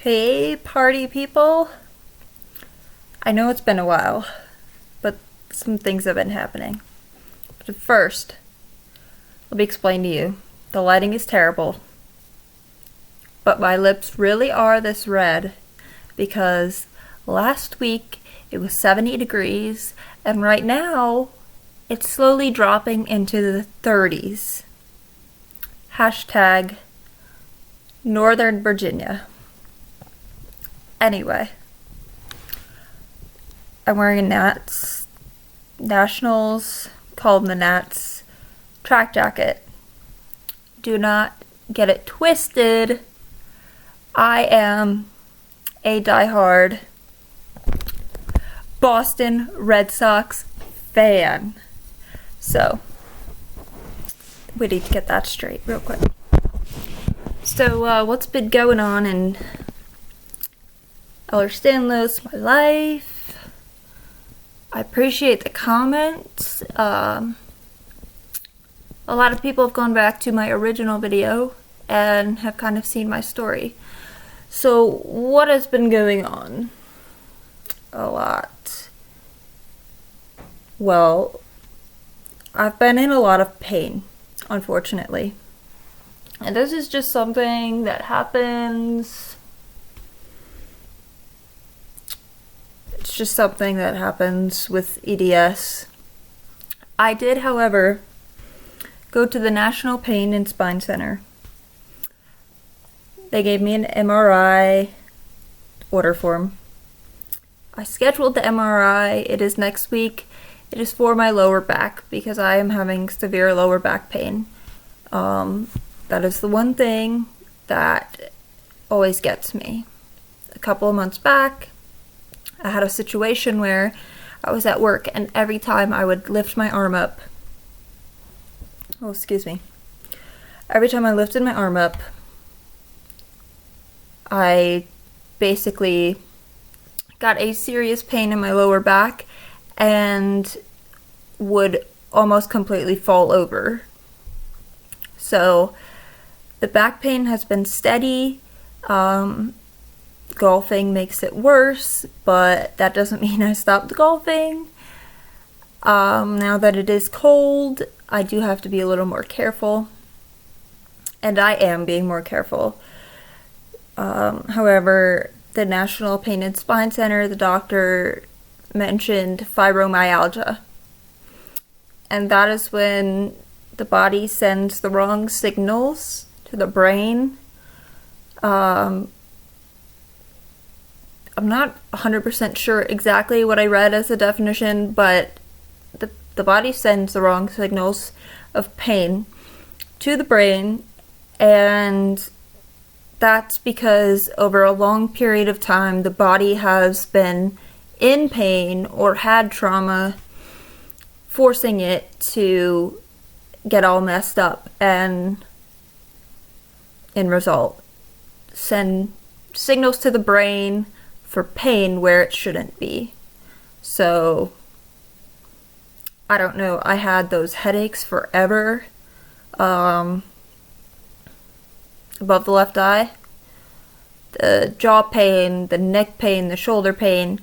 Hey, party people. I know it's been a while, but some things have been happening. But first, let me explain to you. The lighting is terrible, but my lips really are this red because last week it was 70 degrees, and right now it's slowly dropping into the 30s. Hashtag Northern Virginia. Anyway, I'm wearing a Nats Nationals, call them the Nats, track jacket. Do not get it twisted. I am a diehard Boston Red Sox fan. So, we need to get that straight real quick. So, what's been going on in Ehlers-Danlos, my life? I appreciate the comments. A lot of people have gone back to my original video and have kind of seen my story. So what has been going on? A lot. Well, I've been in a lot of pain, unfortunately. And this is just something that happens. It's just something that happens with EDS. I did, however, go to the National Pain and Spine Center. They gave me an MRI order form. I scheduled the MRI. It is next week. It is for my lower back because I am having severe lower back pain. That is the one thing that always gets me. A couple of months back, I had a situation where I was at work and every time I would lift my arm up, every time I lifted my arm up, I basically got a serious pain in my lower back and would almost completely fall over. So the back pain has been steady. Golfing makes it worse, but that doesn't mean I stopped golfing. Now that it is cold, I do have to be a little more careful, and I am being more careful. However, the National Pain and Spine Center, the doctor mentioned fibromyalgia, and that is when the body sends the wrong signals to the brain. I'm not 100% sure exactly what I read as a definition, but the body sends the wrong signals of pain to the brain, and that's because over a long period of time the body has been in pain or had trauma, forcing it to get all messed up and in result send signals to the brain for pain where it shouldn't be. So I don't know, I had those headaches forever above the left eye, the jaw pain, the neck pain, the shoulder pain.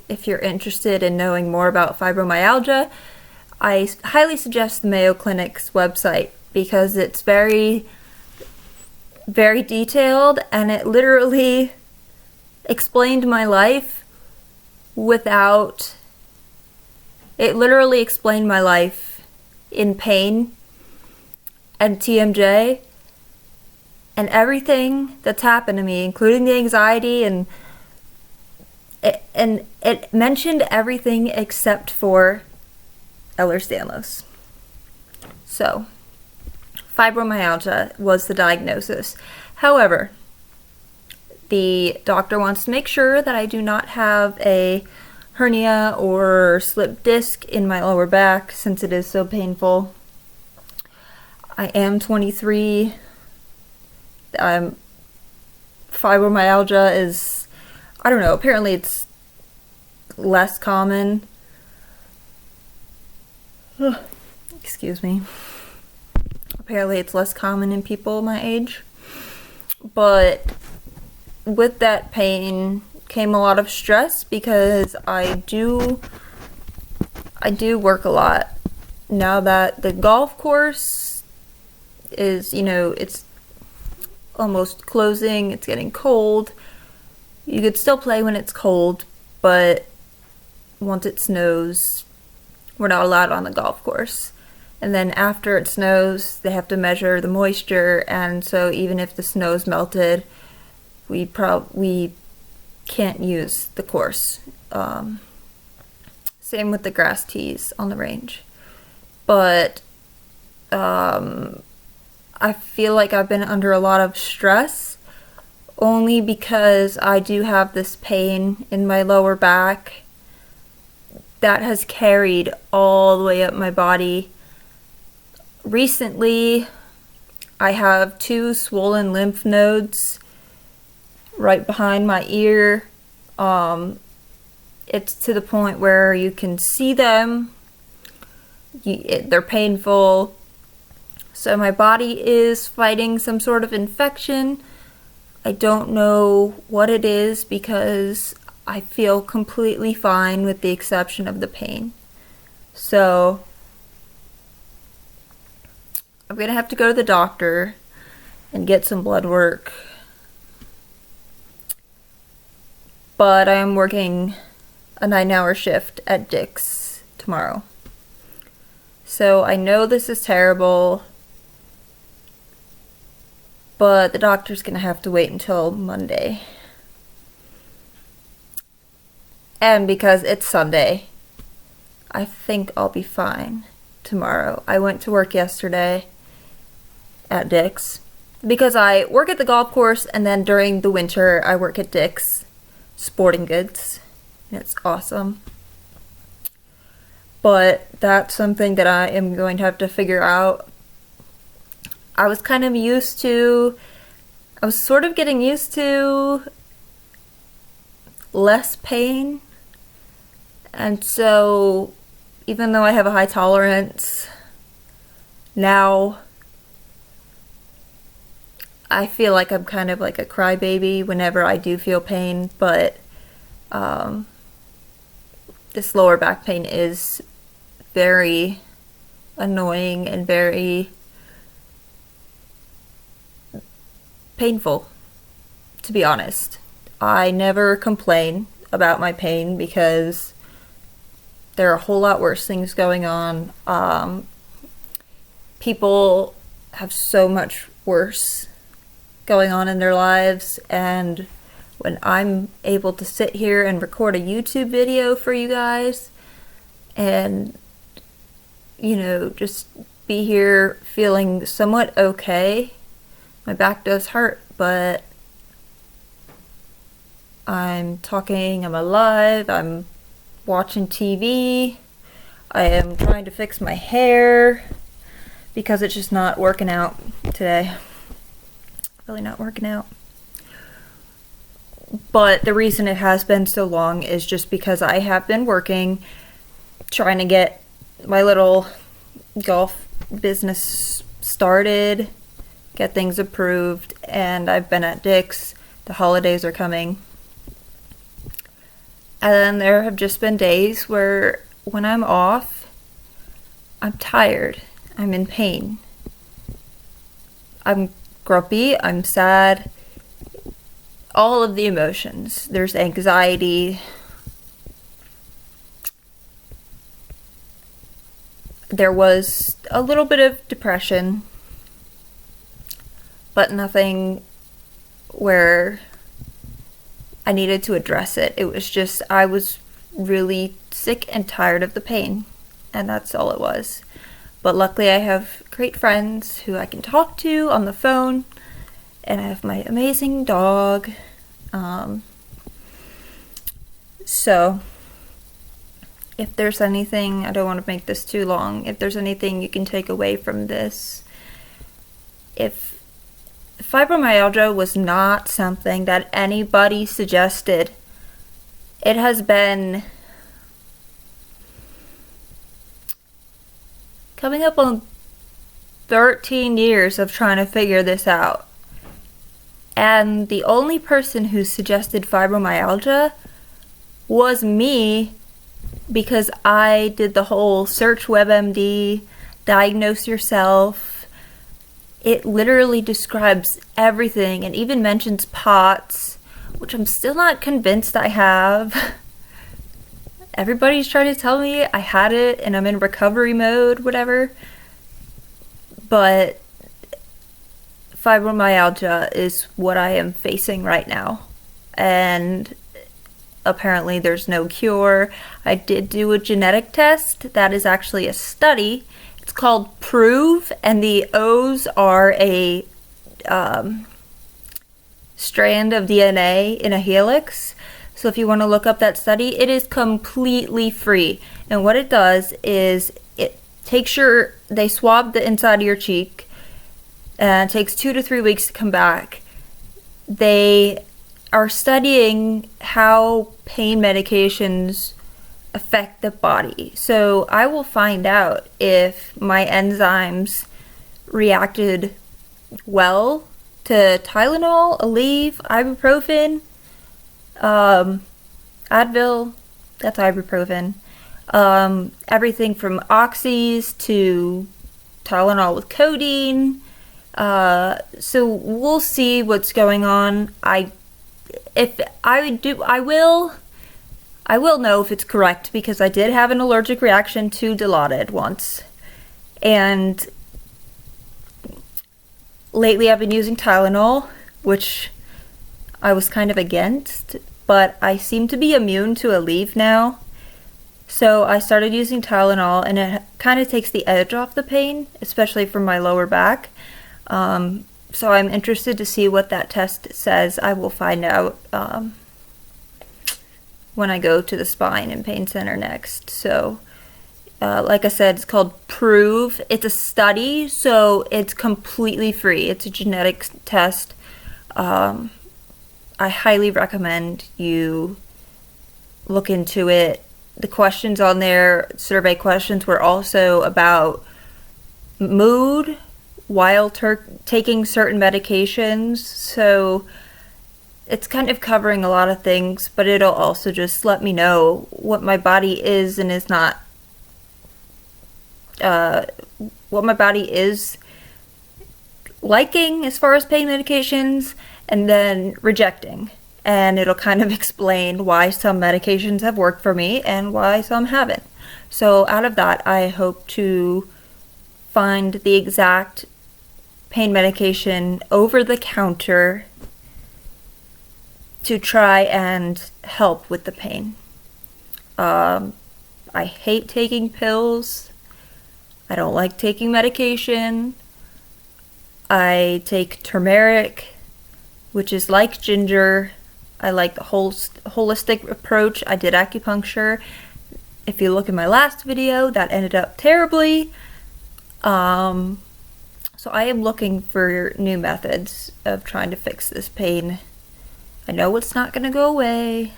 If you're interested in knowing more about fibromyalgia, I highly suggest the Mayo Clinic's website because it's very detailed, and it literally explained my life in pain and TMJ and everything that's happened to me, including the anxiety, and it mentioned everything except for Ehlers-Danlos. So fibromyalgia was the diagnosis. However, the doctor wants to make sure that I do not have a hernia or slipped disc in my lower back since it is so painful. I am 23. Fibromyalgia is, I don't know, apparently it's less common. Excuse me. Apparently it's less common in people my age. But with that pain came a lot of stress because I do work a lot. Now that the golf course is, it's almost closing, it's getting cold. You could still play when it's cold, but once it snows, we're not allowed on the golf course. And then after it snows, they have to measure the moisture, and so even if the snow's melted, we can't use the course. Same with the grass tees on the range. But I feel like I've been under a lot of stress only because I do have this pain in my lower back that has carried all the way up my body. Recently, I have 2 swollen lymph nodes right behind my ear. It's to the point where you can see them. They're painful. So my body is fighting some sort of infection. I don't know what it is because I feel completely fine with the exception of the pain. So I'm going to have to go to the doctor and get some blood work. But I am working a 9-hour shift at Dick's tomorrow. So I know this is terrible, but the doctor's gonna have to wait until Monday. And because it's Sunday, I think I'll be fine tomorrow. I went to work yesterday at Dick's because I work at the golf course, and then during the winter I work at Dick's Sporting Goods. It's awesome. But that's something that I am going to have to figure out. I was sort of getting used to less pain. And so, even though I have a high tolerance, now I feel like I'm kind of like a crybaby whenever I do feel pain, but this lower back pain is very annoying and very painful, to be honest. I never complain about my pain because there are a whole lot worse things going on. People have so much worse going on in their lives, and when I'm able to sit here and record a YouTube video for you guys and, just be here feeling somewhat okay. My back does hurt, but I'm talking, I'm alive, I'm watching TV, I am trying to fix my hair because it's just not working out today. Really not working out. But the reason it has been so long is just because I have been working, trying to get my little golf business started, get things approved, and I've been at Dick's. The holidays are coming. And then there have just been days where when I'm off, I'm tired, I'm in pain. I'm grumpy, I'm sad, all of the emotions. There's anxiety. There was a little bit of depression, but nothing where I needed to address it. It was just, I was really sick and tired of the pain, and that's all it was. But luckily I have great friends who I can talk to on the phone, and I have my amazing dog. So if there's anything, I don't want to make this too long, if there's anything you can take away from this, if fibromyalgia was not something that anybody suggested, it has been coming up on 13 years of trying to figure this out. And the only person who suggested fibromyalgia was me, because I did the whole search WebMD, diagnose yourself. It literally describes everything and even mentions POTS, which I'm still not convinced I have. Everybody's trying to tell me I had it and I'm in recovery mode, whatever. But fibromyalgia is what I am facing right now. And apparently there's no cure. I did do a genetic test. That is actually a study. It's called PROVE, and the O's are a strand of DNA in a helix. So if you want to look up that study, it is completely free. And what it does is it takes they swab the inside of your cheek, and it takes 2 to 3 weeks to come back. They are studying how pain medications affect the body. So I will find out if my enzymes reacted well to Tylenol, Aleve, ibuprofen, Advil, that's ibuprofen, everything from oxys to Tylenol with codeine. So we'll see what's going on. I will know if it's correct, because I did have an allergic reaction to Dilaudid once. And lately I've been using Tylenol, which I was kind of against, but I seem to be immune to Aleve now. So I started using Tylenol, and it kind of takes the edge off the pain, especially from my lower back. So I'm interested to see what that test says. I will find out when I go to the spine and pain center next. So like I said, it's called PROVE. It's a study, so it's completely free. It's a genetic test. I highly recommend you look into it. The questions on there, survey questions, were also about mood while taking certain medications. So it's kind of covering a lot of things, but it'll also just let me know what my body is and is not, what my body is liking as far as pain medications, and then rejecting. And it'll kind of explain why some medications have worked for me and why some haven't. So out of that, I hope to find the exact pain medication over the counter to try and help with the pain. I hate taking pills. I don't like taking medication. I take turmeric, which is like ginger. I like the holistic approach. I did acupuncture. If you look at my last video, that ended up terribly. So I am looking for new methods of trying to fix this pain. I know it's not going to go away.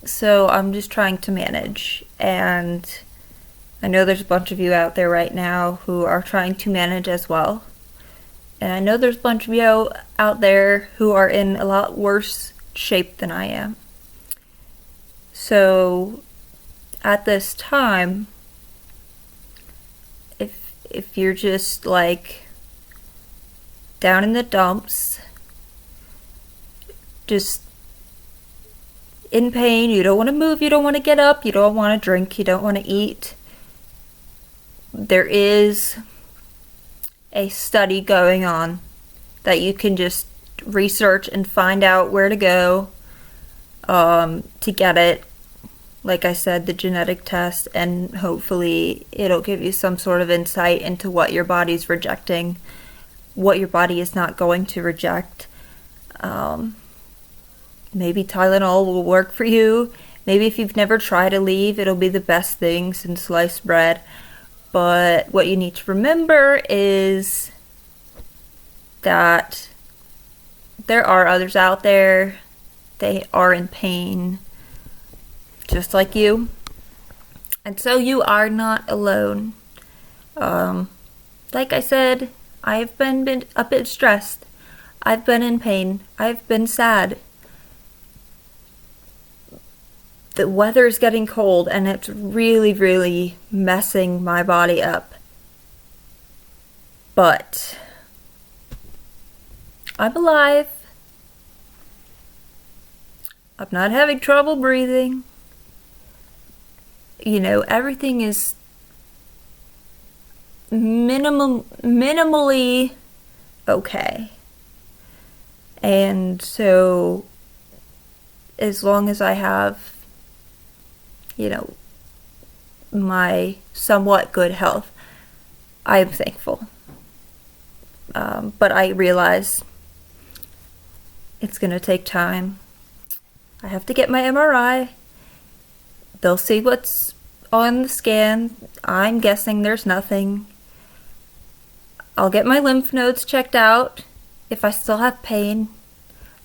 So I'm just trying to manage. And I know there's a bunch of you out there right now who are trying to manage as well. And I know there's a bunch of you out there who are in a lot worse shape than I am. So at this time, if you're just like down in the dumps, just in pain, you don't want to move, you don't want to get up, you don't want to drink, you don't want to eat, there is a study going on that you can just research and find out where to go to get it. Like I said, the genetic test, and hopefully it'll give you some sort of insight into what your body's rejecting, what your body is not going to reject. Maybe Tylenol will work for you. Maybe if you've never tried Aleve, it'll be the best thing since sliced bread. But what you need to remember is that there are others out there. They are in pain, just like you. And so you are not alone. Like I said, I've been a bit stressed. I've been in pain. I've been sad. The weather's getting cold and it's really, really messing my body up. But I'm alive. I'm not having trouble breathing. You know, everything is minimally okay. And so, as long as I have, you know, my somewhat good health, I am thankful. But I realize it's going to take time. I have to get my MRI. They'll see what's on the scan. I'm guessing there's nothing. I'll get my lymph nodes checked out if I still have pain.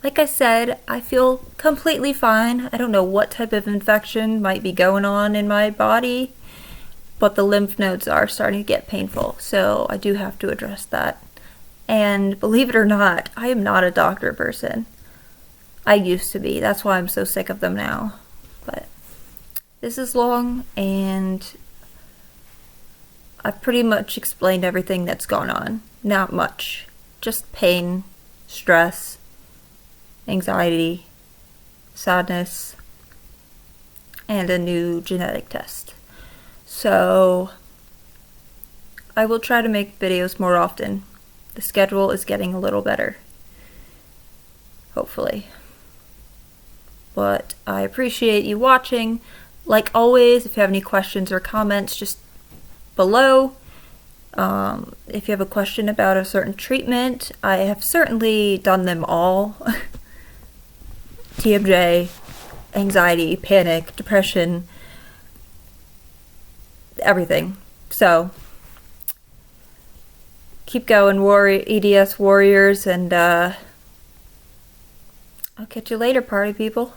Like I said, I feel completely fine. I don't know what type of infection might be going on in my body, but the lymph nodes are starting to get painful, so I do have to address that. And believe it or not, I am not a doctor person. I used to be. That's why I'm so sick of them now. But this is long, and I've pretty much explained everything that's gone on. Not much. Just pain, stress, anxiety, sadness, and a new genetic test. So I will try to make videos more often. The schedule is getting a little better. Hopefully. But I appreciate you watching. Like always, if you have any questions or comments, just below. If you have a question about a certain treatment, I have certainly done them all. TMJ, anxiety, panic, depression, everything. So, keep going, EDS warriors, and I'll catch you later, party people.